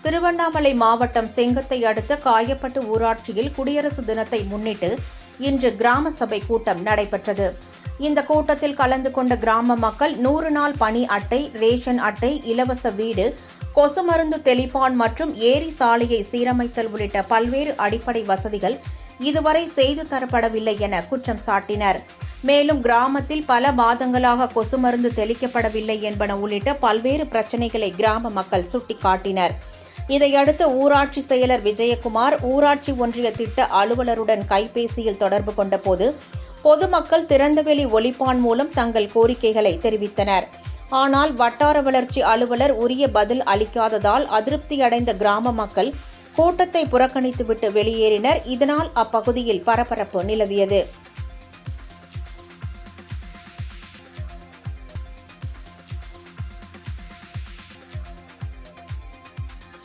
திருவண்ணாமலை மாவட்டம் செங்கத்தை அடுத்த காயப்பட்டு ஊராட்சியில் குடியரசு தினத்தை முன்னிட்டு இன்று கிராம சபை கூட்டம் நடைபெற்றது. இந்த கூட்டத்தில் கலந்து கொண்ட கிராம மக்கள் 100 நாள் பணி அட்டை, ரேஷன் அட்டை, இலவச வீடு, கொசு மருந்து தெளிப்பான் மற்றும் ஏரி சாலையை சீரமைத்தல் உள்ளிட்ட பல்வேறு அடிப்படை வசதிகள் இதுவரை செய்து தரப்படவில்லை என குற்றம் சாட்டினர். மேலும் கிராமத்தில் பல மாதங்களாக கொசு மருந்து தெளிக்கப்படவில்லை என்பன உள்ளிட்ட பல்வேறு பிரச்சினைகளை கிராம மக்கள் சுட்டிக்காட்டினர். இதையடுத்து ஊராட்சி செயலர் விஜயகுமார் ஊராட்சி ஒன்றிய திட்ட அலுவலருடன் கைபேசியில் தொடர்பு கொண்டபோது பொதுமக்கள் திறந்தவெளி ஒலிப்பான் மூலம் தங்கள் கோரிக்கைகளை தெரிவித்தனர். ஆனால் வட்டார வளர்ச்சி அலுவலர் உரிய பதில் அளிக்காததால் அதிருப்தியடைந்த கிராம மக்கள் கூட்டத்தை புறக்கணித்துவிட்டு வெளியேறினர். இதனால் அப்பகுதியில் பரபரப்பு நிலவியது.